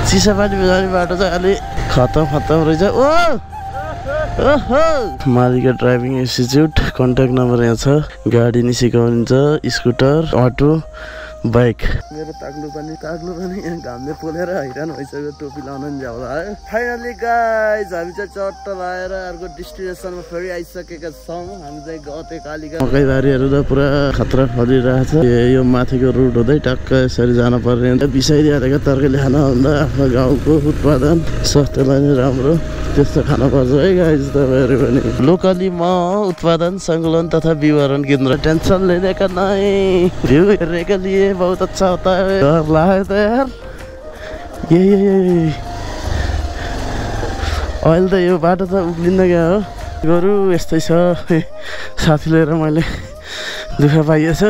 चिसापानी जाने बाटो चाहिँ अलि खतम रहेछ। ओहो मालिका ड्राइभिङ इन्स्टिच्युट कन्ट्याक्ट नम्बर यहाँ छ। गाडी नि सिकाउनुहुन्छ, स्कुटर, अटो, बाइक। मेरो ताग्लु पनि यहाँ घामले पोलेर हैरान भइसक्यो। टोपी लाउन नि जाउँला है। फाइनली गाइज हामी चाहिँ चट्ट लाएर अर्को डेस्टिनेसनमा फेरि आइसकेका छौँ। हामी चाहिँ गते कालिका मकैबारीहरू त पुरा खतरा फलिरहेछ। यो माथिको रुट हुँदै टक्क यसरी जान पर्ने। बिसाइदी हालेको तरकारी खानभन्दा आफ्नो गाउँको उत्पादन स्वास्थ्यलाई नै राम्रो त्यस्तो खान पर्छ है गाइज। तपाईँहरू पनि लोकली म उत्पादन सङ्कलन तथा विवरण केन्द्र टेंशन लेने का नहीं, भ्यू हेर्ने का लिए बहुत अच्छा होता है। डर लाग्यो त यार। ये अहिले त यो बाटो त उक्लिँदै गयो हो। गरु यस्तै छ। साथी लिएर मैले दुःख पाइएछु।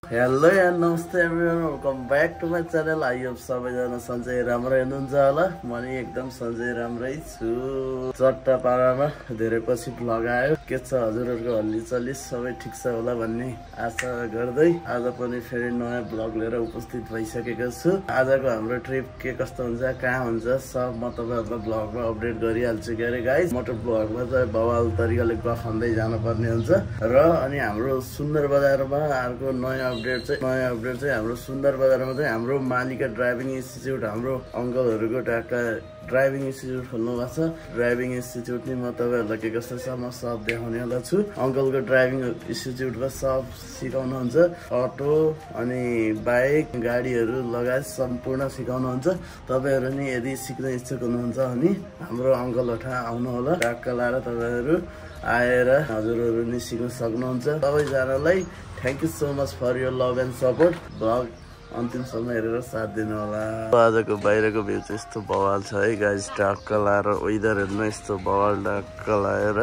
हेलो एन्ड नमस्ते everyone, welcome back to my channel. आइयो सबैजना सन्चै राम्रो हुनुहुन्छ होला। म नि एकदम सन्चै राम्रै छु। चट्टा पारामा धेरै पछि भ्लग आयो। के छ हजुरहरूको हल्लीचल्ली सबै ठिक छ होला भन्ने आशा गर्दै आज पनि फेरि नयाँ भ्लग लिएर उपस्थित भइसकेको छु। आजको हाम्रो ट्रिप के कस्तो हुन्छ, कहाँ हुन्छ सब म तपाईँहरूलाई भ्लगमा अपडेट गरिहाल्छु के अरे गाइज। मोटर भ्लगमा चाहिँ बवाल तरिकाले गफाउँदै जानुपर्ने हुन्छ र अनि हाम्रो सुन्दर बजारमा अर्को नयाँ अपडेट चाहिँ हाम्रो सुन्दर बजारमा चाहिँ हाम्रो मालिका ड्राइभिङ इन्स्टिच्युट हाम्रो अङ्कलहरूको ट्याक्क ड्राइभिङ इन्स्टिच्युट खोल्नु भएको छ। ड्राइभिङ इन्स्टिच्युट नि म तपाईँहरूलाई के कस्तो छ म सब देखाउने होला छु। अङ्कलको ड्राइभिङ इन्स्टिच्युटमा सब सिकाउनुहुन्छ, अटो अनि बाइक गाडीहरू लगायत सम्पूर्ण सिकाउनुहुन्छ। तपाईँहरू नि यदि सिक्न इच्छुक हुनुहुन्छ भने हाम्रो अङ्कलहटा आउनु होला। ट्याक्क लाएर तपाईँहरू आएर हजुरहरू नि सिक्न सक्नुहुन्छ। सबैजनालाई thank you so much for your love and support. Vlog अन्तिमसम्म हेरेर साथ दिनु होला। आजको बाहिरको भ्यू चाहिँ यस्तो बवाल छ है गाइज। टक्क लाएर वेदर हेर्नु यस्तो बवाल टक्क लाएर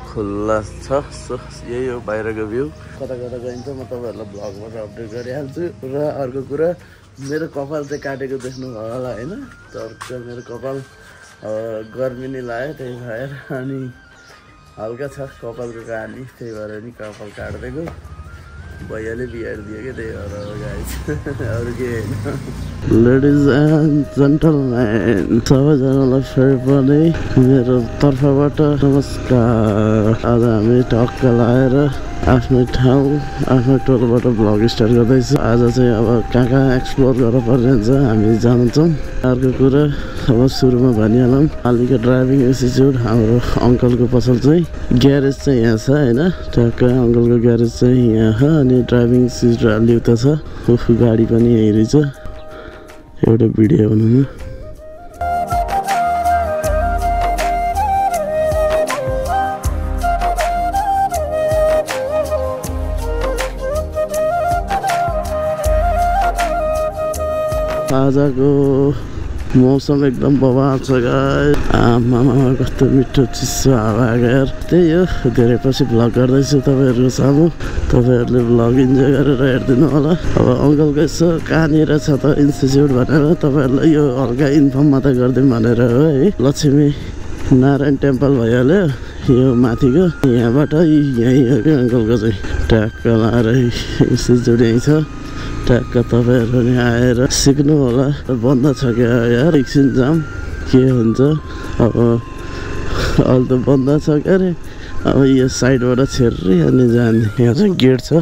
खुल्ला छ। सो यही हो बाहिरको भ्यू। कता गइन्छ म तपाईँहरूलाई भ्लगबाट अपडेट गरिहाल्छु। र अर्को कुरा मेरो कपाल चाहिँ काटेको देख्नु भयो होला होइन। टक्क मेरो कपाल गर्मी नै लाग्यो त्यही भएर अनि हल्का छ कपालको कहानी, त्यही भएर नि कपाल काटिदिएको। भैयाले बिहारिदियो क्या त्यही भएर गाइज, अरू के होइन। लेडिज एन्ड जेन्टलम्यान सबैजनालाई फेरि पनि मेरो तर्फबाट नमस्कार। आज हामी टक्क लाएर आफ्नो ठाउँ आफ्नो टोलबाट भ्लग स्टार्ट गर्दैछु। आज चाहिँ अब कहाँ एक्सप्लोर गर्न पर्ने हुन्छ हामी जान्छौँ। अर्को कुरा अब सुरुमा भनिहालौँ, मालिका ड्राइभिङ इन्स्टिच्युट हाम्रो अङ्कलको पसल चाहिँ ग्यारेज चाहिँ यहाँ छ होइन। टक्क अङ्कलको ग्यारेज चाहिँ यहाँ छ अनि ड्राइभिङ इन्स्टिच्युट अलि उता छ। गाडी पनि यहीँ रहेछ। एउटा भिडियो बनाउनु। आजको मौसम एकदम बवाल छ गाइस। आमामा कस्तो मिठो चिसो हावा यार। त्यही हो, धेरै पछि भ्लग गर्दैछु तपाईँहरूको सामु। तपाईँहरूले भ्लग इन्जोय गरेर हेरिदिनु होला। अब अङ्कलको यसो कहाँनिर छ त इन्स्टिच्युट भनेर तपाईँहरूलाई यो हल्का इन्फर्म मात्रै गरिदिउँ भनेर हो है। लक्ष्मी नारायण टेम्पल भइहाल्यो यो माथिको। यहाँबाट यहीँ हो कि अङ्कलको चाहिँ। ट्याक्क लाएर इन्स्टिच्युट यहीँ छ। ट्याक्क तपाईँहरू नि आएर सिक्नु होला। बन्द छ क्या यार, एकछिन जाम के हुन्छ। अब अहिले त बन्द छ क्या अरे। अब यो साइडबाट छेर्री अनि जाने। यहाँ चाहिँ गेट छ।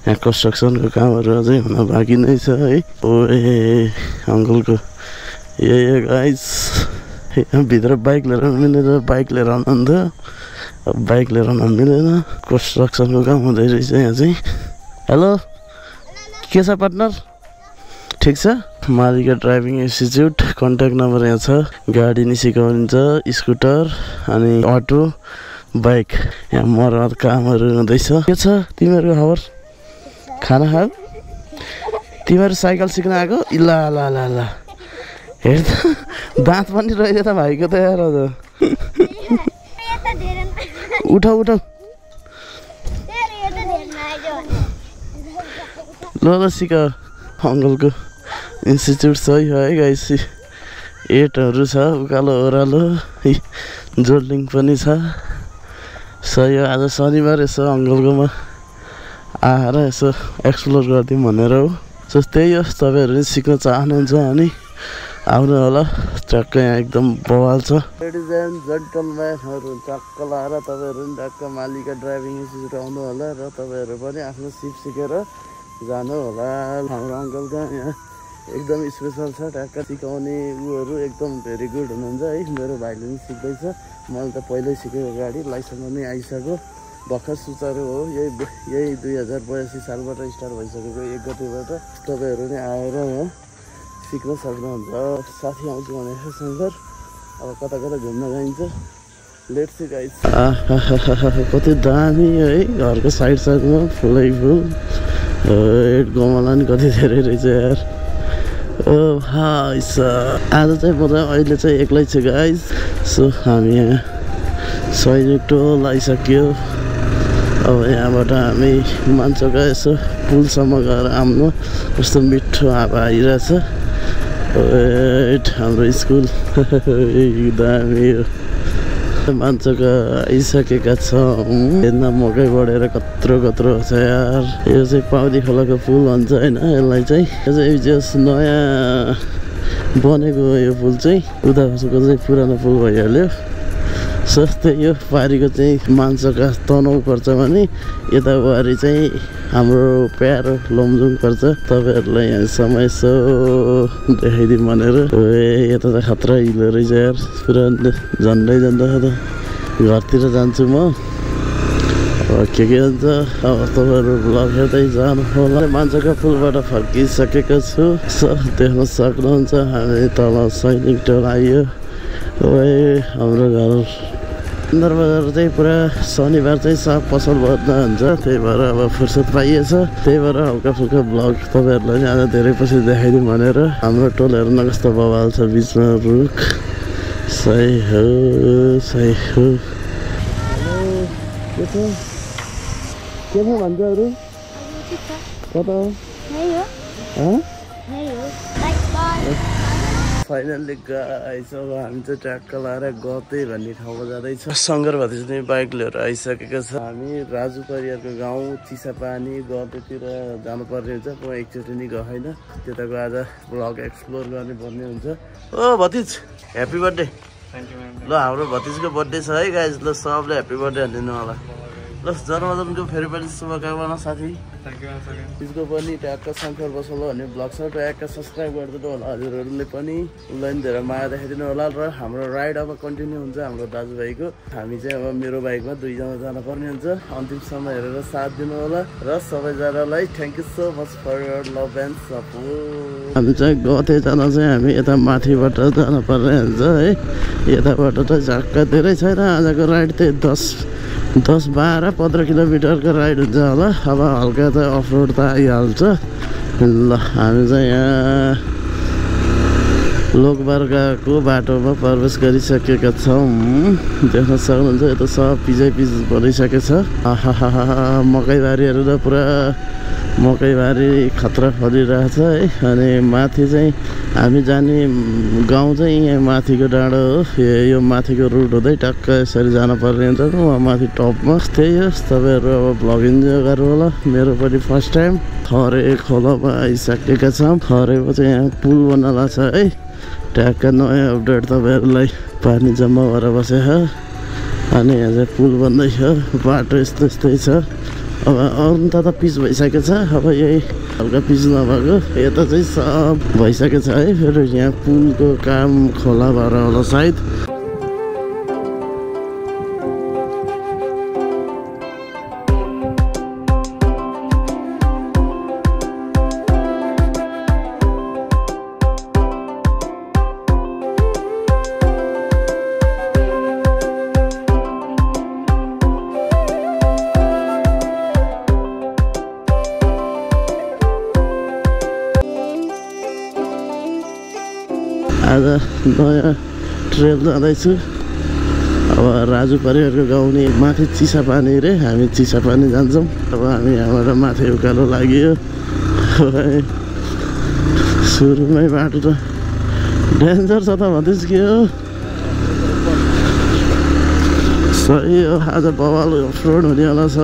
यहाँ कन्स्ट्रक्सनको कामहरू अझै हुन बाँकी नै छ है। ओ ए अङ्कलको यही हो गाइस। यहाँभित्र बाइक लिएर मिलेर बाइक लिएर आउनुहुन्थ्यो। अब बाइक लिएर आउनु मिलेन, कन्स्ट्रक्सनको काम हुँदै रहेछ यहाँ चाहिँ। हेलो के छ पार्टनर, ठिक छ? मालिका ड्राइभिङ इन्स्टिच्युट कन्ट्याक्ट नम्बर यहाँ छ। गाडी नि सिकाउनुहुन्छ, स्कुटर अनि अटो, बाइक। यहाँ मर्मत कामहरू हुँदैछ। के छ तिमीहरूको खबर? खाना खाऊ? तिमीहरू साइकल सिक्न आएको? ल ल ल ल हेर त दाँत पनि रहेछ त भाइको त यार। अझ उठाउ उठाउ ल सिक। अङ्कलको इन्स्टिच्युट सही हो है गाइस। एटहरू छ उकालो ओह्रालो, जोडलिङ पनि छ। सही हो। आज शनिबार यसो अङ्कलकोमा आएर यसो एक्सप्लोर गरिदिउँ भनेर हो। सो त्यही हो, तपाईँहरू सिक्न चाहनुहुन्छ भने आउनु होला टक्क यहाँ एकदम बवाल छ लेडिज एन्ड जेन्टलम्यानहरु टक्क लाएर तपाईहरु पनि टक्क मालिका ड्राइभिङ इन्स्टिट्युट आउनु होला र तपाईहरु पनि आफ्नो सिप सिकेर जानु होला हाम्रो अङ्कल चाहिँ यहाँ एकदम स्पेशल छ टक्क सिकाउने उहरू एकदम भेरी गुड हुनुहुन्छ है मेरो भाइले पनि सिक्दैछ मैले त पहिल्यै सिकेको गाडी लाइसेन्स पनि आइसक्यो भर्खर सुचारू हो यही 2082 सालबाट स्टार्ट भइसकेको 1 गतेबाट तपाईहरु नै आएर यहाँ सिक्न सक्नुहुन्छ साथी आउँछु भनेको शङ्कर अब कता कता घुम्न जाइन्छ लेट्स सी गाइस कति दामी है घरको साइड साइडमा फुलै फुल गमला नि कति धेरै रहेछ यार ओ भाइ आज चाहिँ म चाहिँ अहिले चाहिँ एक्लै छु गाइस सो हामी यहाँ सैनिक टोल आइसक्यो अब यहाँबाट हामी मान्छौका यसो पुलसम्म गएर आम्नु कस्तो मिठो हावा आइरहेछ हाम्रो स्कुल दामी मान्छौका आइसकेका छौँ हेर्न मकै बढेर कत्रो कत्रो छ यार यो चाहिँ पाउदी खोलाको पुल भन्छ होइन यसलाई चाहिँ यो चाहिँ जस नयाँ बनेको यो पुल चाहिँ उताको चाहिँ पुरानो पुल भइहाल्यो सस्तै यो पारीको चाहिँ मान्छौका तनहुँ पर्छ भने यता वारी चाहिँ हाम्रो प्यारो लमजुङ पर्छ तपाईहरुलाई यहाँसम्म यसो देखाइदिउँ भनेर यता त खतरा हिलो रहेछ यार पुरा झन्डै जाँदा त घरतिर जान्छु म अब के हुन्छ अब तपाईहरु ब्लग हेर्दै जानु होला मान्छौका पुलबाट फर्किसकेको छु देख्न सक्नुहुन्छ हामी तल सैनिक टोल आइयो हाम्रो घर सुन्दर बजार चाहिँ पुरा शनिबार चाहिँ सब पसल बन्द हुन्छ त्यही भएर अब फुर्सद पाइएछ त्यही भएर हल्का फुल्का ब्लग तपाईहरुलाई आज धेरै पछि देखाइदिउँ भनेर हाम्रो टोल हेर्न कस्तो बवाल छ बिचमा रुख सही हो हेलो के छ भन्छ अरू कता फाइनल्ली गाइस अब हामी चाहिँ ट्र्याक्क लाएर गते भन्ने ठाउँमा जाँदैछ शङ्कर भतिजले बाइक लिएर आइसकेको छ हामी राजु परिवारको गाउँ चिसापानी गतेतिर जानुपर्ने हुन्छ म एकचोटि नि गएको छैन त्यताको आज ब्लग एक्सप्लोर गर्ने भन्ने हुन्छ ओ भतिज ह्याप्पी बर्थडे ल हाम्रो भतिजको बर्थडे छ है गाइस ल सबले ह्याप्पी बर्थडे भनिदिनु होला ल जन्मदिनको फेरि पनि शुभकामना साथी त्यसको पनि ट्याक्क शङ्कर बसल भन्ने ब्लग छ ट्याक्क सब्सक्राइब गरिदिनु होला हजुरहरूले पनि उसलाई पनि धेरै माया देखाइदिनु होला र हाम्रो राइड अब कन्टिन्यू हुन्छ हाम्रो दाजुभाइको हामी चाहिँ अब मेरो बाइकमा दुईजना जानुपर्ने हुन्छ अन्तिमसम्म हेरेर साथ दिनु होला र सबैजनालाई thank you so much for your love and support हामी चाहिँ गते जान चाहिँ हामी यता माथिबाट जानुपर्ने हुन्छ है यताबाट त झ्याक्क धेरै छैन आजको राइड चाहिँ 10-12-15 किलोमिटरको राइड हुन्छ होला अब हल्का त अफ रोड त आइहाल्छ ल हामी चाहिँ यहाँ लोकमार्गको बाटोमा प्रवेश गरिसकेका छौँ देख्न सक्नुहुन्छ यो त सब पिजै पिज बनिसकेको छ मकैबारीहरू त पुरा मकैबारी खतरा फलिरहेछ है अनि माथि चाहिँ हामी जाने गाउँ चाहिँ यहाँ माथिको डाँडो हो यो माथिको रुट हुँदै टक्क यसरी जानुपर्ने हुन्छ वहाँ माथि टपमा त्यही हो तपाईँहरू अब भ्लग इन्जोय गर्नु होला मेरो पनि फर्स्ट टाइम थरे खोलामा आइसकेका छौँ थरेको चाहिँ यहाँ पुल बनाएको छ है ट्याक्क नयाँ अपडेट तपाईँहरूलाई पानी जम्मा भएर बसेछ अनि यहाँ चाहिँ पुल बन्दैछ बाटो यस्तै छ अब अरू त पिच भइसकेको छ अब यही हल्का पिच नभएको यता चाहिँ सब भइसकेको छ है फेरि यहाँ पुलको काम खोला भएर होला सायद आज नयाँ ट्रेल जाँदैछु अब राजु परिवारको गाउँ नि माथि चिसापानी रे हामी चिसापानी जान्छौँ अब हामी यहाँबाट माथि उकालो लाग्यो सुरुमै बाटो त डेन्जर छ त भन्दैछ के हो सही हो आज बवाल अफरोड हुनेवाला छ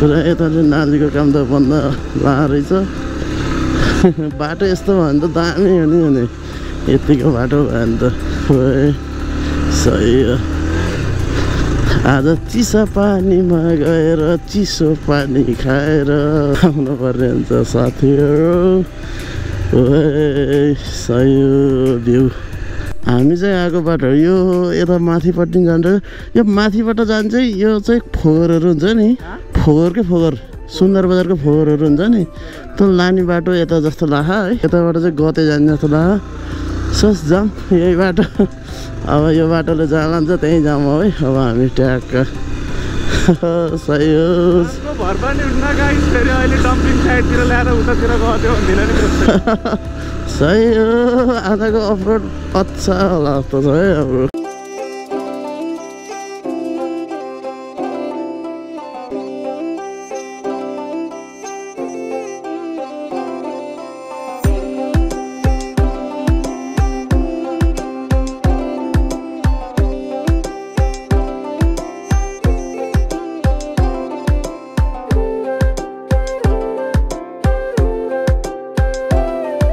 पुरा यता चाहिँ नालीको काम त बन्द ला रहेछ बाटो यस्तो भयो भने त दामी हुने यतिको बाटो भयो नि त सही हो आज चिसा पानीमा गएर चिसो पानी खाएर आउनु पर्ने हुन्छ साथीहरू सही भ्यू हामी चाहिँ आएको बाटो यो यता माथिपट्टि जान्छ यो माथिबाट जान्छ यो चाहिँ फोहोरहरू हुन्छ नि फोहोर सुन्दर बजारको फोहोरहरू हुन्छ नि त्यो लाने बाटो यता जस्तो लाग्छ है यताबाट चाहिँ गते जाने जस्तो लाग्छ सस जाम यही बाटो अब यो बाटोले जहाँ लान्छ त्यहीँ जाम है अब हामी ट्याक्क सही हो सही हो आजको अफरोड अच्छा होला जस्तो छ है अब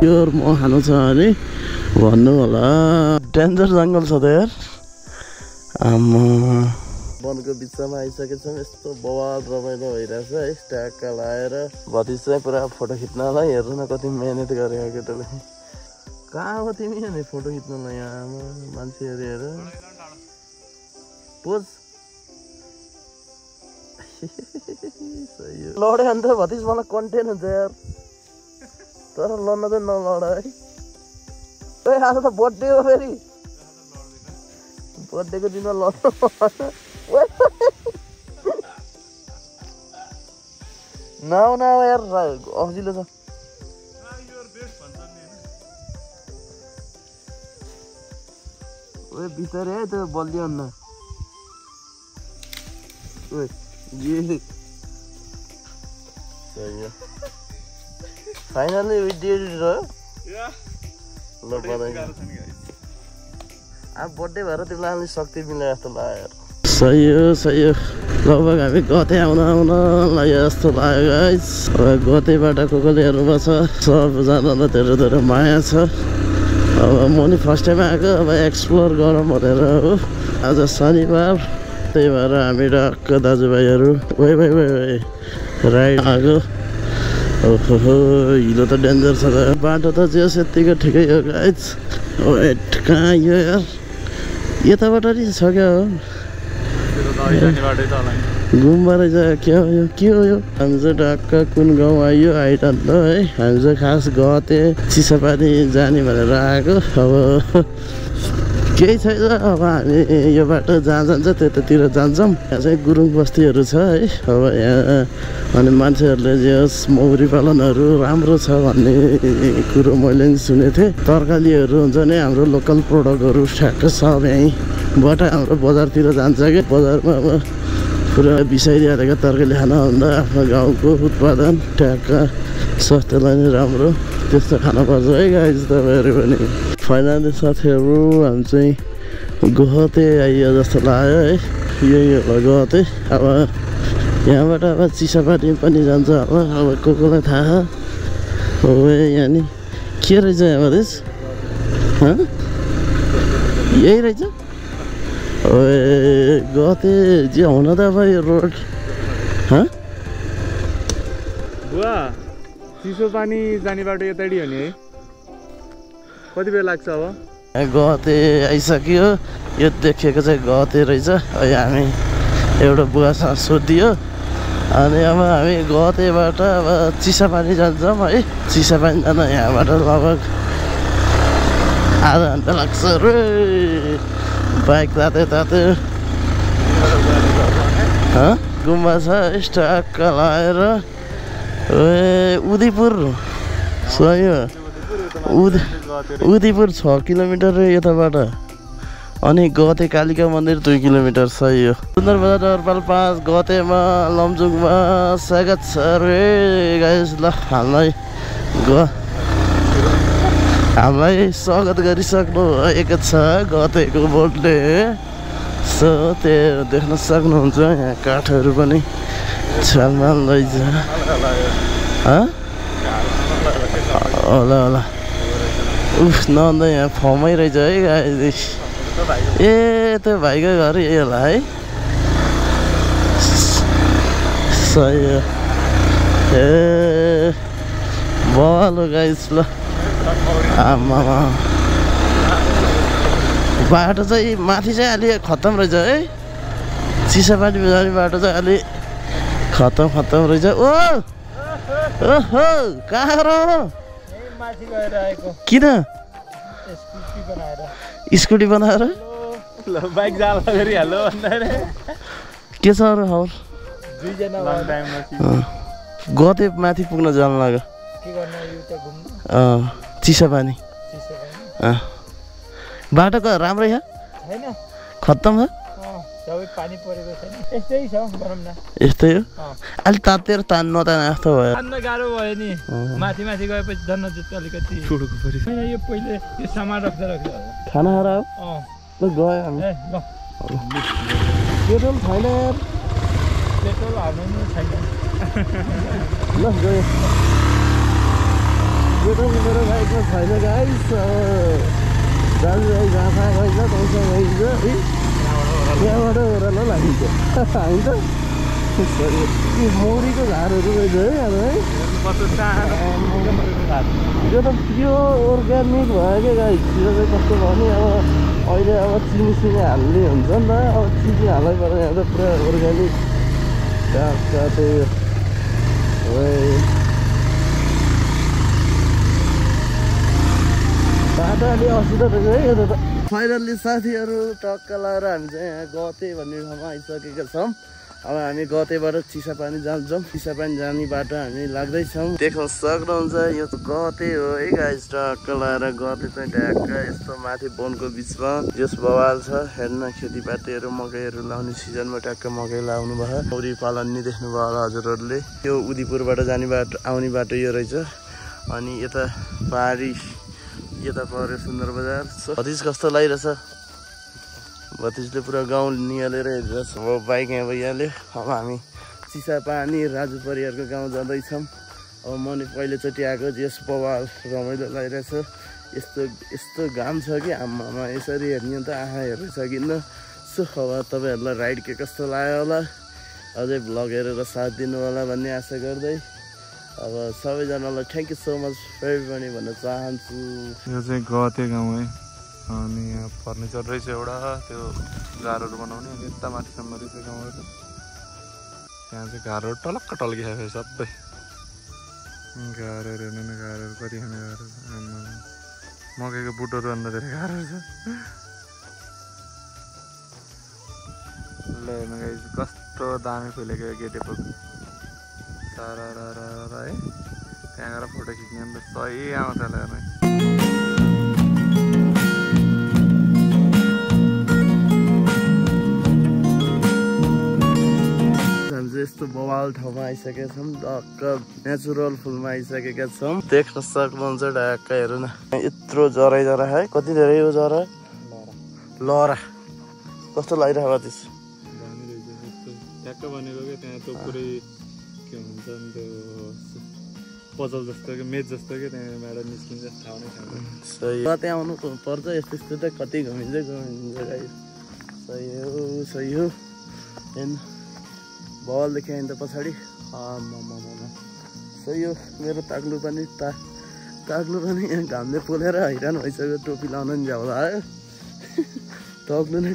प्योर मह खानु छ भने भन्नु होला डेन्जर जङ्गल छ त यार आम्मा वनको बिचमा आइसकेछौँ यस्तो बवाल रमाइलो भइरहेछ है ट्याक्क लाएर भतिज चाहिँ पुरा फोटो खिच्नलाई हेर्नु न कति मेहनत गरेको केटाले कहाँ हो तिमी अनि फोटो खिच्नलाई यहाँ मान्छेहरू हेर पोज लडे अन्त भतिज मलाई कन्टेन्ट हुन्छ यार तर लड्न चाहिँ नलड है आज त बर्थडे हो फेरि बर्थडेको दिनमा लड्नु नाउ यार अफजिलो छ बिस्तारै है त्यो बलियो अन्न फाइनली we did it रह्यो ल बधाई अब बर्थडे भएर तिमीलाई अलि शक्ति मिले जस्तो लाग्यो सही हो लगभग हामी गते आउन लाग्यो जस्तो लाग्यो गाइस अब गतेबाट कोले हेर्नुभएको छ सबजनालाई धेरै माया छ अब म नि फर्स्ट टाइम आएको अब एक्सप्लोर गरौँ भनेर हो आज शनिबार त्यही भएर हामी टक्क दाजुभाइहरू राइड आएको ओहो हिलो त डेन्जर छ त बाटो त जे यतिको ठिकै हो गाइस वेट कहाँ यो यार यताबाट नि छ क्या हो गुम्बा रहेछ के हो यो हामी चाहिँ टक्क कुन गाउँ आइयो आइरहन्छ है हामी चाहिँ खास गते चिसापानी जाने भनेर आएको अब केही छैन अब हामी यो बाटो जहाँ जान्छ त्यतातिर जान्छौँ यहाँ चाहिँ गुरुङ बस्तीहरू छ है अब यहाँ अनि मान्छेहरूले जे होस् मौरी पालनहरू राम्रो छ भन्ने कुरो मैले नि सुनेको थिएँ तरकारीहरू हुन्छ नि हाम्रो लोकल प्रडक्टहरू ठ्याक्क सब यहीँबाट हाम्रो बजारतिर जान्छ कि बजारमा अब पुरा बिसाइदिइहालेको तरकारी खानुभन्दा आफ्नो गाउँको उत्पादन ठ्याक्क स्वास्थ्यलाई नै राम्रो त्यस्तो खानुपर्छ है गाइस तपाईँहरू पनि फाइनली साथीहरू हामी चाहिँ गते आइयो जस्तो लाग्यो है यही होला गते अब यहाँबाट अब चिसापानी पनि जान्छ अब कोलाई थाहा हो यहाँ नि के रहेछ यहाँ देश यही रहेछ गते जे हुन त अब यो रोड बुवा चिसो पानी जाने बाटो यताडी हो नि है कति बेला लाग्छ अब गते आइसक्यो यो देखेको चाहिँ गते रहेछ हामी एउटा बुवासँग सोधियो अनि अब हामी गतेबाट अब चिसापानी जान्छौँ है चिसापानी जान यहाँबाट लगभग आधा घन्टा लाग्छ रे बाइक ताते गुम्बा छ स्टक्क लगाएर उदयपुर सही हो उदयपुर 6 किलोमिटर यताबाट अनि गते कालिका मन्दिर 2 किलोमिटर सही हो सुन्दर बजार नगरपालिका 5 गतेमा लमजुङमा स्वागत छ रे गाइस ल हामीलाई स्वागत गरिसक्नु भएको छ गतेको बोर्डले सो त्यो देख्न सक्नुहुन्छ यहाँ काठहरू पनि छलमाल रहेछ होला उफ नभन्दा यहाँ फर्मै रहेछ है गाइस। ए त्यो भाइको घर यही होला है। सही हो। ए बवाल हो गाइस ल। आमामा बाटो चाहिँ माथि चाहिँ अलि खत्तम रहेछ है। चिसापानी जाने बाटो चाहिँ अलि खत्तम रहेछ। ओहो कहाँ र किन स्कुटी बनाएर बाइक जाला फेरि हाल्नु भन्दा के छ अरू खबर? गते माथि पुग्न जानु लाग्यो चिसापानी। बाटो राम्रै छ खत्तम छ पानी परेको छैन यस्तै छ भनौँ न। यस्तै हो अलि तातेर तान्नु जस्तो भयो। तान्न गाह्रो भयो नि माथि गएपछि धन्न जुत्ता अलिकति छोडेको पऱ्यो। होइन यो पहिले यो सामान राख्दा खाना खाएर ल गयो हामी। पेट्रोल छैन यार। पेट्रोल हाल्नु छैन ल गयो। पेट्रोल मेरो बाइकमा छैन गाइस। दाजुभाइ जहाँ कहाँ गइन्छ त्यहीँ गइन्छ है। त्यहाँबाट ओह्रालो लागिन्छ हामी त। मौरीको झारहरू रहेछ है अब है। यो त प्योर अर्ग्यानिक भयो क्या गाइस। यो चाहिँ कस्तो भयो नि अब अहिले अब चिनी हाल्ने हुन्छ नि त। अब चिनी हाल्नै पर्छ। यहाँ त पुरा अर्ग्यानिक त्यही बाटो अलि असिलो रहेछ है यो त। फाइनल्ली साथीहरू टक्क लगाएर हामी चाहिँ यहाँ गते भन्ने ठाउँमा आइसकेका छौँ। अब हामी गतेबाट चिसापानी जान्छौँ। चिसापानी जाने बाटो हामी लाग्दैछौँ। देख्न सक्नुहुन्छ यो गते हो है गाइस। टक्क लगाएर गते चाहिँ ढ्याक्क यस्तो माथि वनको बिचमा यस बवाल छ। हेर्न खेतीपातीहरू मकैहरू लाउने सिजनमा ट्याक्क मकै लाउनु भयो। मौरी पालन नि देख्नुभयो होला हजुरहरूले। यो उदयपुरबाट जाने बाटो आउने बाटो यो रहेछ। अनि यता पहाडी यता पऱ्यो सुन्दर बजार। भतिज कस्तो लागिरहेछ? भतिजले पुरा गाउँ निहालेर हेरिरहेछ। अब बाइक यहाँ भइहाल्यो। अब हामी चिसापानी राजु परिवारको गाउँ जाँदैछौँ। अब म नि पहिलोचोटि आएको यस बवाल रमाइलो लागिरहेछ। यस्तो घाम छ कि आमामा यसरी हेर्ने त आँखा हेर्नु सकिन्न। सो अब तपाईँहरूलाई राइड के कस्तो लाग्यो होला अझै भ्लग हेरेर साथ दिनु होला भन्ने आशा गर्दै अब सबैजनालाई thank you so much everybody भन्न चाहन्छु। यो चाहिँ गते गाउँ है। अनि यहाँ फर्निचर रहेछ एउटा त्यो घरहरू बनाउने। अनि यता माथिसम्म रहेछ गाउँहरू। त्यहाँ चाहिँ घरहरू टलक्क टल्किएको छ सबै। घरहरू हेर्नु न घरहरू कति खाने घरहरू। मकैको बुटहरू भन्दा धेरै घरहरू छ। ल हेर्नु गाइस कस्तो दामी फुलेको गेटेको सारा है। त्यहाँ गएर फोटो खिच्ने अन्त सही आउँछ होला हेर्नु। यस्तो बवाल ठाउँमा आइसकेका छौँ। ढक्क नेचुरल फुलमा आइसकेका छौँ। देख्न सक्नुहुन्छ ढक्क हेर्नु न यत्रो जरा है। कति धेरै हो जरा लहरा कस्तो लागिरहेको थियो। ट्याक्क भनेको क्या त्यहाँ त्यो पुरै के भन्छ नि त्यो पजल जस्तो कि मेज जस्तो कि त्यहाँबाट निस्किन्छ थाहा नै छैन। सही कतै आउनु पर्छ यस्तो त कति घुमिन्छ गाइस। सही हो हेर्नु बल देखेँ अन्त पछाडि सही हो। मेरो ताग्लु पनि यहाँ घामले पोलेर हैरान भइसक्यो। टोपी लाउन नि झ्याउला है। तग्लु नै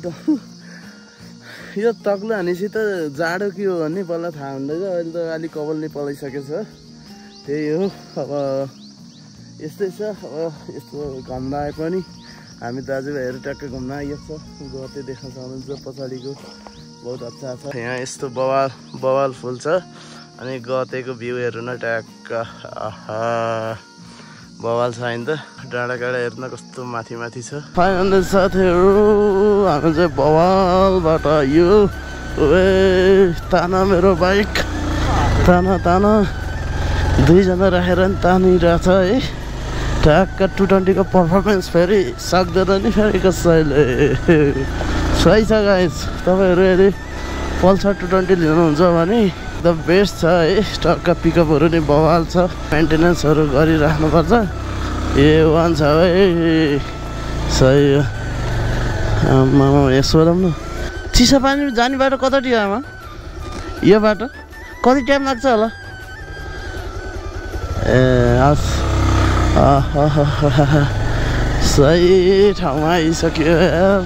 यो तग्लु हानेपछि त जाडो के हो भन्ने पहिला थाहा हुँदैछ। अहिले त अलिक कपाल नै पलाइसकेछ। त्यही हो अब यस्तै छ। अब यस्तो घाम आए पनि हामी दाजुभाइहरू ट्याक्क घुम्न आइएको छ। गते देख्न सक्नुहुन्छ पछाडिको बहुत अच्छा छ। यहाँ यस्तो बवाल फुल छ। अनि गतेको भ्यू हेर्नु न ट्याक्क बवाल छ होइन त। डाँडा काँडा हेर्न कस्तो माथि छ। फाइनल साथीहरू हामी चाहिँ बवालबाट यो ताना मेरो बाइक ताना दुईजना राखेर नि तानिरहेछ है। ट्याक्क 220 को पर्फर्मेन्स फेरि सक्दैन नि फेरि कसैले। सही छ गाइस। तपाईँहरू यदि पल्सर 220 लिनुहुन्छ भने द बेस्ट छ है। टक्क पिकअपहरू नि बवाल छ। मेन्टेनेन्सहरू गरिराख्नुपर्छ। A1 छ है सही हो आमा यसो गरौँ न चिसापानी जाने बाटो कताटी हो आमा यो बाटो कति टाइम लाग्छ होला ए हस् सही ठाउँमा आइसक्यो यार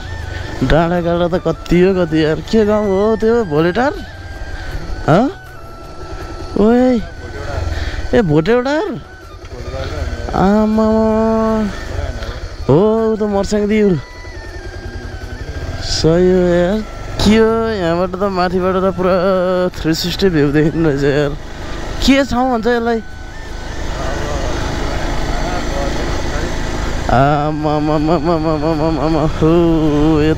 डाँडा काँडा त कति हो कति यार के गाउँ हो त्यो भोलेटार ओए ए भोटेउडार आमा हो त मर्साङ दिउ सही हो यार के हो यहाँबाट त माथिबाट त पुरा 360 भ्यू देखिनु रहेछ यार के ठाउँ भन्छ यसलाई आमा हो यो त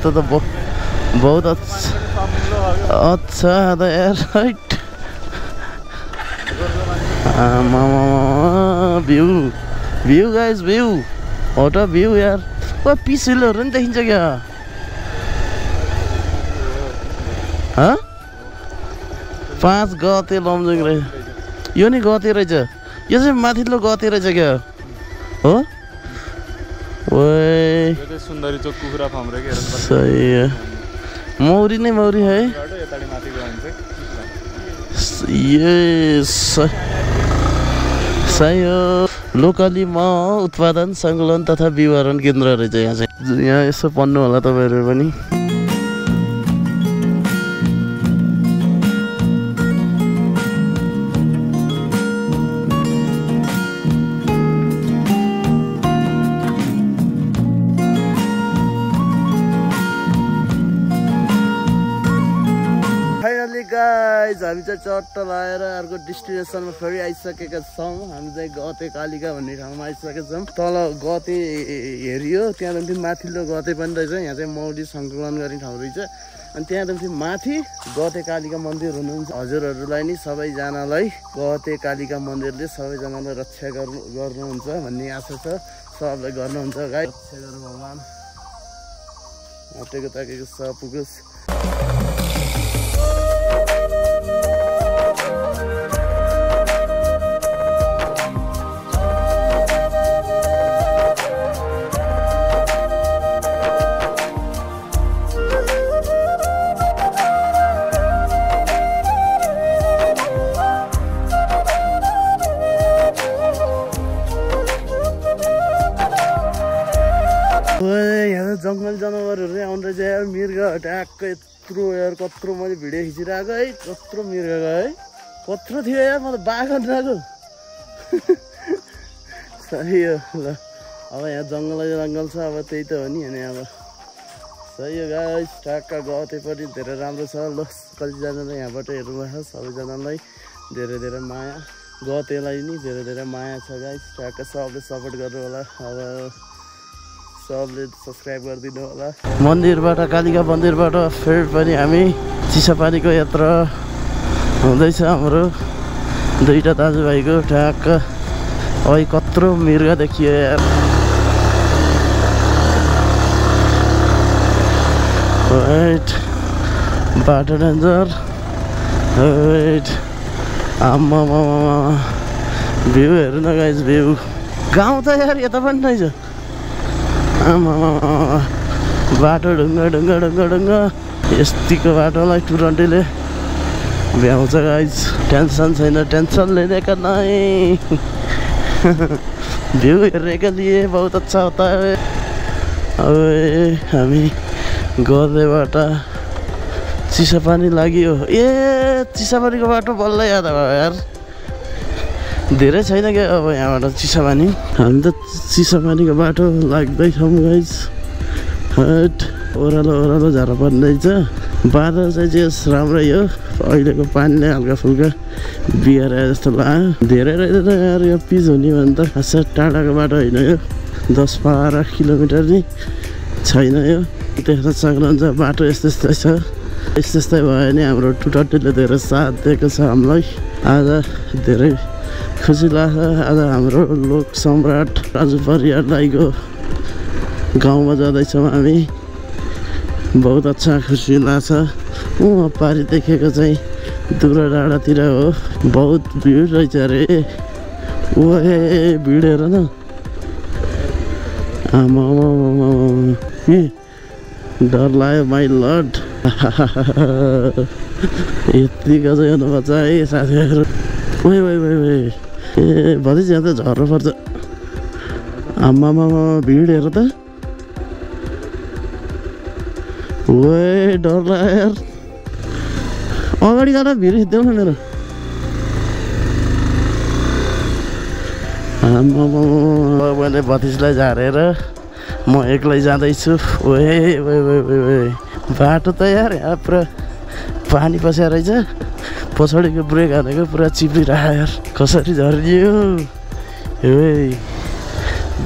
बहुत अच्छा त यार राइट आमा भ्यू भ्यू गाइस भ्यू हट भ्यू यार ओ पिस हिलहरू नि देखिन्छ क्या 5 गते लमजुङ रहेछ यो नि गते रहेछ यो चाहिँ माथिल्लो गते रहेछ क्या हो ओए सुन्दरी चोक कुखुरा फार्म रे के सही है मौरी नै मौरी है ये सही हो लोकली म उत्पादन सङ्कलन तथा विवरण केन्द्र रहेछ यहाँ चाहिँ यहाँ यसो पढ्नु होला तपाईँहरू पनि गाइज हामी चाहिँ चट्ट लाएर अर्को डेस्टिनेसनमा फेरि आइसकेका छौँ हामी चाहिँ गते कालिका भन्ने ठाउँमा आइसकेका छौँ तल गते हेरियो त्यहाँदेखि माथिल्लो गते पनि रहेछ यहाँ चाहिँ मौरी सङ्कलन गर्ने ठाउँ रहेछ अनि त्यहाँदेखि माथि गते कालिका मन्दिर हुनुहुन्छ हजुरहरूलाई नि सबैजनालाई गते कालिका मन्दिरले सबैजनालाई रक्षा गर्नुहुन्छ भन्ने आशा छ सबलाई गर्नुहुन्छ गाई रक्षा गर्नु भगवान् हटेको ताकेको सब पुगोस् जङ्गल जनावरहरू आउँदा चाहिँ यार मृग ट्याक्क यत्रो यार कत्रो मैले भिडियो खिचिरहेको है कत्रो मृग है कत्रो थियो यार म त बाघ आएको सही हो ल अब यहाँ जङ्गल छ अब त्यही त हो नि अनि अब सही हो गाइस ट्याक्क गते पनि धेरै राम्रो छ ल कतिजनाले यहाँबाट हेर्नुभएको सबैजनालाई धेरै धेरै माया गतेलाई नि धेरै धेरै माया छ गाइस ट्याक्क सबले सपोर्ट गर्नु होला अब सबले सब्सक्राइब गरिदिनु होला मन्दिरबाट कालिका मन्दिरबाट फेरि पनि हामी चिसापानीको यात्रा हुँदैछ हाम्रो दुईटा दाजुभाइको ठ्याक्क अब कत्रो मृग देखियो यार राइट बाटो डेन्जर राइट आम्मा भ्यू हेर्नु न गाइस भ्यू गाउँ त यार यता पनि रहेछ आमा बाटो ढुङ्गा ढुङ्गा ढुङ्गा ढुङ्गा यस्तिको बाटोलाई टुरन्टीले भ्याउँछ गाइस टेन्सन छैन टेन्सन लिनेका नै भ्यू हेर्ने के लिए बहुत अच्छा होता है अब हामी गदेबाट चिसापानी लाग्यो ए चिसापानीको बाटो बल्ल याद भयो यार धेरै छैन क्या अब यहाँबाट चिसापानी हामी त चिसापानीको बाटो लाग्दैछौँ गाइस हट ओह्रालो ओह्रालो झरा पर्दैछ बाटो चाहिँ जे राम्रै हो अहिलेको पानीले हल्का फुल्का बिहार जस्तो लाग्यो धेरै रहेछ त यार यो पिच हुने भने त खास टाढाको बाटो होइन यो 10-12 किलोमिटर नि छैन यो देख्न सक्नुहुन्छ बाटो यस्तै छ यस्तै भयो भने हाम्रो टुटटीले धेरै साथ दिएको छ हामीलाई आज धेरै खुसी लाग्छ आज हाम्रो लोक सम्राट राजु परियार दाइको गाउँमा जाँदैछौँ हामी बहुत अच्छा खुसी लाग्छ पारी देखेको चाहिँ दुरा डाँडातिर हो बहुत भिड रहेछ अरे ओ भिड हेर न डर लाग्यो माइ लर्ड यतिको चाहिँ हुनुपर्छ है साथीहरू ए भतिज यहाँ त झर्नु पर्छ आमामा भिड हेर त डर लाग्यो यार अगाडि गएर भिड देऊ न मेरो मैले भतिजलाई झारेर म एक्लै जाँदैछु बाटो त यार यहाँ पुरा पानी पस्या रहेछ पछाडिको ब्रेक हानेको पुरा चिप्लिरहेको यार कसरी झरियो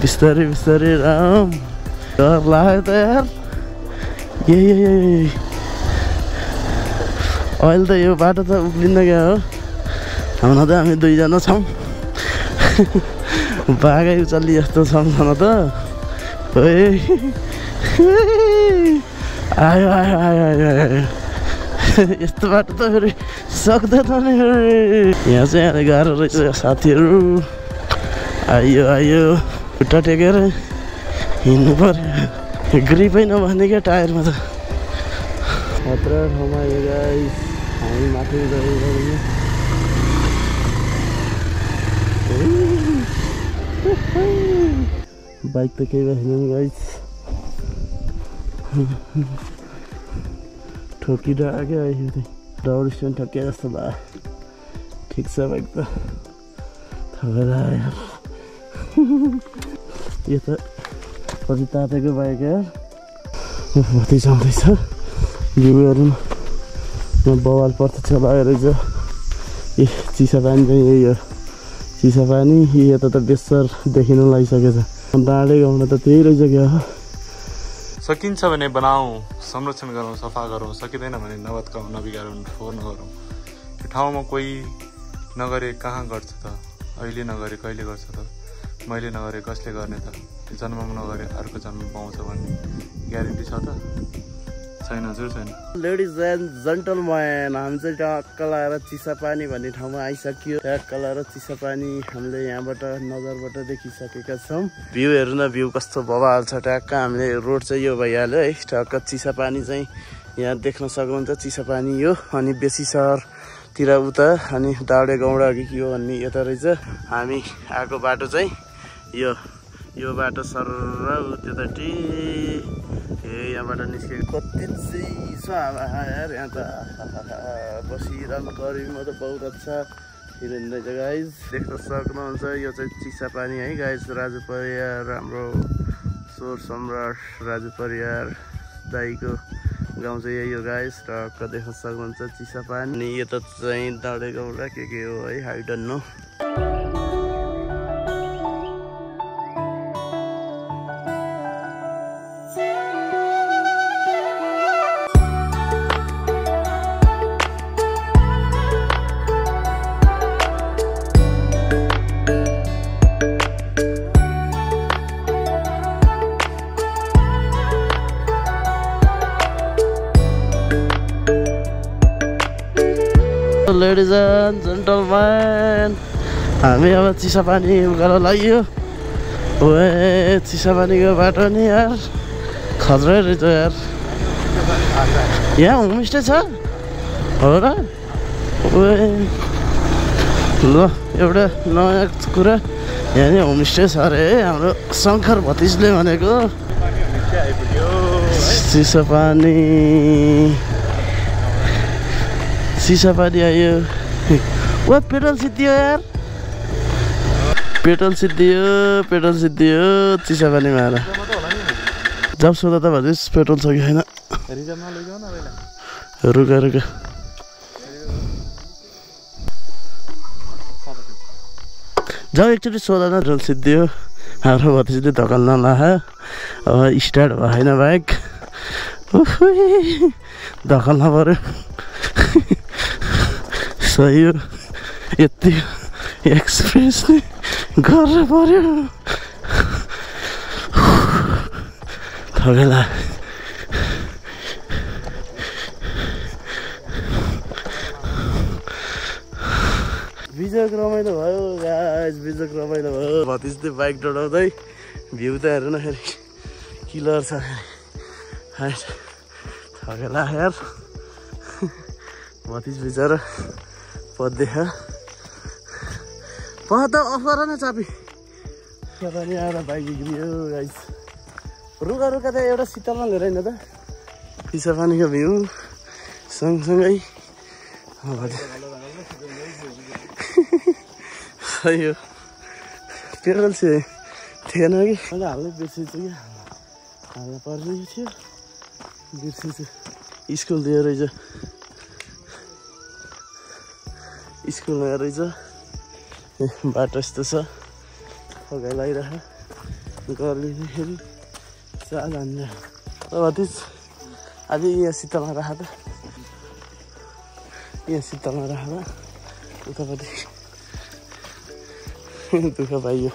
बिस्तारै बिस्तारै राम डर लाग्यो त यार अहिले त यो बाटो त उक्लिँदा क्या हो हुन त हामी दुईजना छौँ बाघै उचाल्ली जस्तो छौँ त आयो आयो आयो आयो यस्तो बाटो त फेरि सक्दैन नि यहाँ चाहिँ अहिले गाह्रो रहेछ साथीहरू आयो आयो खुट्टा टेकेर हिँड्नु पर्यो ग्रिपै नभने क्या टायरमा त खतरा ठाउँमा यो गाइस हामी माथि गइरहेको बाइक त केही भएन गाइस ठोकिरहेको अहिले डाउन स्ट्यान्ड ठोकिए जस्तो भयो ठिक छ बाइक त थपेर आयो यो त कति तातेको बाइक यार कति चल्दैछ जिउहरू बवाल प्रत्यक्ष लागेको रहेछ ए चिसा पानी चाहिँ यही हो चिसा पानी यता त बेसर देखिनु लागिसकेछ डाँडे गाउँमा त त्यही रहेछ क्या हो सकिन्छ भने बनाऊ संरक्षण गरौँ सफा गरौँ सकिँदैन भने नबत्काउँ नबिगारौँ फोहोर नगरौँ यो ठाउँमा कोही नगरे कहाँ गर्छ त अहिले नगरे कहिले गर्छ त मैले नगरे कसले गर्ने त जन्ममा नगरे अर्को जन्म पाउँछ भन्ने ग्यारेन्टी छ त छैन हजुर छैन लेडिज एन्ड जेन्टलम्यान हामी चाहिँ टक्क लगाएर चिसापानी भन्ने ठाउँमा आइसक्यो टक्क लगाएर चिसापानी हामीले यहाँबाट नजरबाट देखिसकेका छौँ भ्यू हेर्नु न भ्यू कस्तो बवाल छ टक्क हामीले रोड चाहिँ यो भइहाल्यो है टक्क चिसापानी चाहिँ यहाँ देख्न सक्नुहुन्छ चिसापानी यो अनि बेसी सहरतिर उता अनि डाँडे गौडा कि के हो भन्ने यता रहेछ हामी आएको बाटो चाहिँ यो बाटो सर त्यताटी यहाँबाट निस्केको कति चिसो हावा यार यहाँ त बसिरहनु गर्मी म त बहुत अच्छा हिँड्दैछ गाइज देख्न सक्नुहुन्छ यो चाहिँ चिसापानी है गाइज राजु परियार हाम्रो स्वर सम्राट राजु परियार दाईको गाउँ चाहिँ यही हो गाइज टक्क देख्न सक्नुहुन्छ चिसापानी अनि यता चाहिँ डाँडे गौडा के हो है I don't know ladies and gentleman हामी अब चिसापानी उकालो लाग्यो चिसापानीको बाटो नि यार खत्रै रहेछ यार यहाँ होमस्टे छ हो र ल एउटा नयाँ कुरा यहाँ नि होमस्टे छ अरे है हाम्रो शङ्कर भतिजले भनेको चिसापानी आयो पेट्रोल सिद्धियो यार पेट्रोल सिद्धियो चिसापानीमा आएर जाऊ सोधा त भन्छ पेट्रोल छ कि छैन रुका जाऊ एकचोटि सोधा न पेट्रोल सिद्धियो हाम्रो भतिजले धकल नलायो अब स्टार्ट भएन बाइक धकल नपऱ्यो सही हो यति एक्सप्रेस नै गरेर पर्यो थगेला बिजोक रमाइलो भयो गाइस बिजोक रमाइलो भयो भतिजले बाइक डढाउँदै भ्यू त हेर्नु न फेरि किलर छ थकेला यार भतिज बिचरा पदेख त अफ गर न चाबी पनि आएर बाइक बिग्रियो गाइस रुगा रुगा त एउटा शीतलमा लिएर होइन त चिसा पानीको भ्यू सँगसँगै यो पेट्रोल चाहिँ थिएन कि मैले हाल्नै बिर्सिन्छु कि हाल्नु पर्ने थियो बिर्सिन्छु स्कुल दियो रहेछ स्कुल गएर रहेछ बाटो यस्तो छ थकाइ लागिरह गर्मीखेरि चाल हान्छ भतिज आज यहाँ शीतलमा राख त यहाँ शीतलमा राख उतापट्टि दुःख पाइयो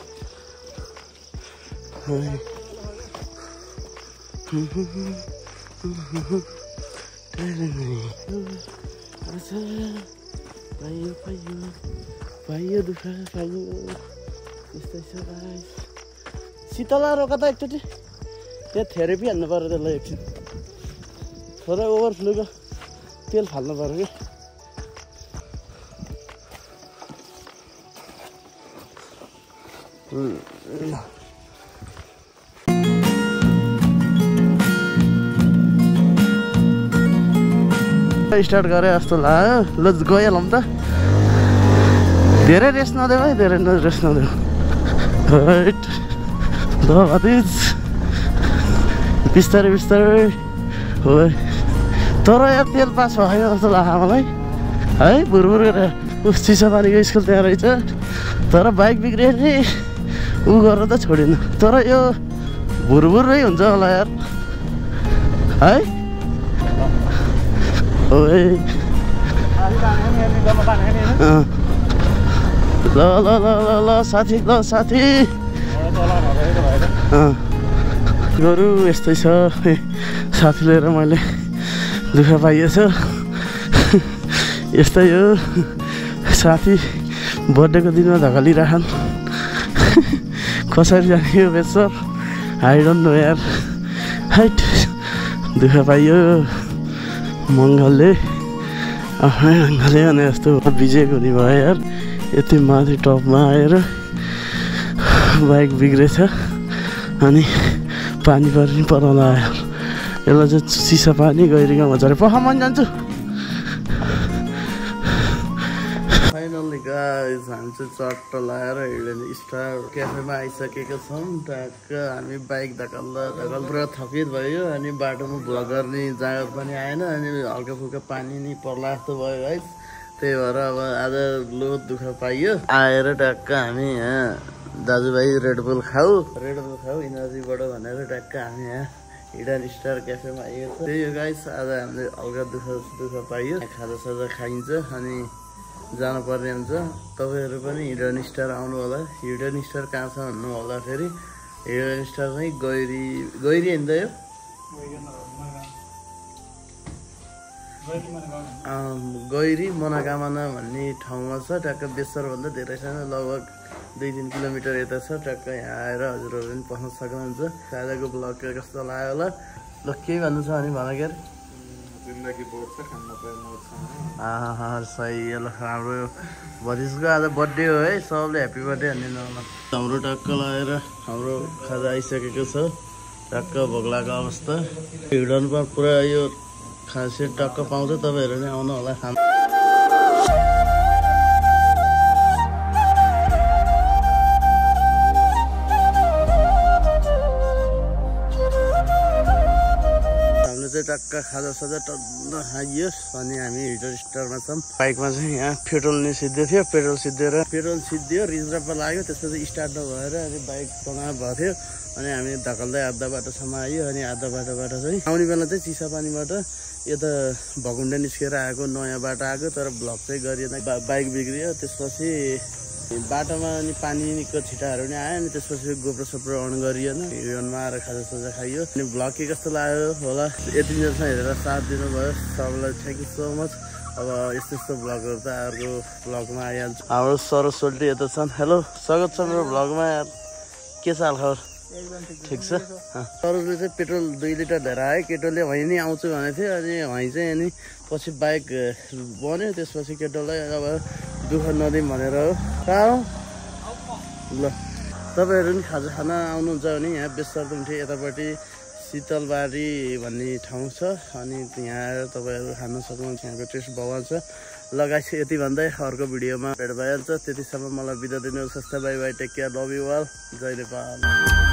पाइयो पाइयो पाइयो दुःख पाइयो यस्तै छ गाइस शीतला रोका त एकचोटि यहाँ थेरेपी हाल्नु पर्यो त्यसलाई एकछिन थोरै ओभरफ्लोको तेल फाल्नु पर्यो कि स्टार्ट गरे जस्तो लाग्यो ल गइहालौँ त धेरै रेस्ट नदेऊ है धेरै रेस्ट नदेऊ राइट ल भतिज बिस्तारै बिस्तारै हो तर यार तेल पास भएन जस्तो लाग्यो मलाई है भुरभुर गरेर उस चिसा पानीको स्कुल त्यहाँ रहेछ तर बाइक बिग्रियो नि ऊ गरेर त छोडिन तर यो भुरभुरै हुन्छ होला यार है ल ल ल ल ल साथी ल साथी गरु यस्तै छ साथी लिएर मैले दुःख पाइएछ यस्तै हो साथी बर्थडेको दिनमा धकालिराखन् कसरी जाने यो बेसर आई डोन्ट नो यार हाइट दुःख पाइयो मङ्गलले आफ्नै ढङ्गले अनि यस्तो भिजेको नि भयो यार यति माथि टपमा आएर बाइक बिग्रेछ अनि पानी पनि पराउन आयो यसलाई चाहिँ चिसा पानी गहिरिका मजाले पखाउन जान्छु फाइनल्ली गाइस हामी चाहिँ चट्ट लाएर हिँडेर स्टार क्याफेमा आइसकेको छौँ टक्क हामी बाइक धकल पुरा थकित भयो अनि बाटोमा भ्लग गर्ने जग्गा पनि आएन अनि हल्का फुल्का पानी नि पर्ला जस्तो भयो गाइस त्यही भएर अब आज लो दुःख पाइयो आएर टक्क हामी यहाँ दाजुभाइ रेडबुल खाऊ इनर्जीबाट भनेर टक्क हामी यहाँ हिडन स्टार क्याफेमा आएको छ त्यही हो गाइस आज हामीले हल्का दुःख पाइयो खाजासाजा खाइन्छ अनि जानुपर्ने हुन्छ तपाईँहरू पनि हिडन स्टार आउनु होला हिडन स्टार कहाँ छ भन्नु होला फेरि हिडन स्टार चाहिँ गैरी होइन त यो गैरी मनोकामना भन्ने ठाउँमा छ टक्क बेसरभन्दा धेरै छैन लगभग 2-3 किलोमिटर यता छ टक्क यहाँ आएर हजुरहरू पनि पस्न सक्नुहुन्छ आजको ब्लग कस्तो लाग्यो होला ल केही भन्नु छ भने भन के सही ल हाम्रो भतिजको आज बर्थडे हो है सबले ह्याप्पी बर्थडे भन्ने नर्मल हाम्रो टक्क लगाएर हाम्रो खाजा आइसकेको छ टक्क भोग्लाको अवस्था हिडनमा पुरा यो खासे टक्क पाउँछ तपाईँहरू नै आउनु होला खानु टक्क खाजा साजा टन्न खाइयोस् अनि हामी हिटर स्टारमा छौँ बाइकमा चाहिँ यहाँ पेट्रोल नि सिद्धि थियो पेट्रोल सिद्धियो रिजर्भमा लाग्यो त्यसपछि स्टार्ट नभएर अनि बाइक तनाव भएको थियो अनि हामी धकल्दै आधा बाटोसम्म आयो अनि आधा बाटोबाट चाहिँ आउने बेला चाहिँ चिसा पानीबाट यता भकुण्डा निस्केर आएको नयाँ बाटो आएको तर ब्लक चाहिँ गरिएन बाइक बिग्रियो त्यसपछि बाटोमा अनि पानीको छिटाहरू नि आयो अनि त्यसपछि गोप्रो सोप्रो अन गरिएन हिडनमा आएर खाजासाजा खाइयो अनि ब्लग के कस्तो लाग्यो होला यति जेलसम्म हेरेर साथ दिनुभयो सबैलाई थ्याङ्क यू सो मच अब यस्तो ब्लगहरू त अर्को ब्लगमा आइहाल्छ हाम्रो सरस्वती यता छन् हेलो स्वागत छ मेरो ब्लगमा यार के छ हाल खबर ठिक छ अरूले चाहिँ पेट्रोल 2 लिटर धेरै आयो केटोले वहीँ नै आउँछु भनेको थियो अनि वहीँ चाहिँ अनि पछि बाइक बन्यो त्यसपछि केटोलाई अब दुःख नदिउँ भनेर हो ल तपाईँहरू पनि खाजा खान आउनुहुन्छ भने यहाँ बेसरदुम्ठी यतापट्टि शीतलबारी भन्ने ठाउँ छ अनि यहाँ आएर तपाईँहरू खान सक्नुहुन्छ यहाँको टेस्ट भगवान छ लगाइ यति भन्दै अर्को भिडियोमा भेट भइहाल्छ त्यतिसम्म मलाई बिदा दिनुहोस् bye bye take care love you all जय नेपाल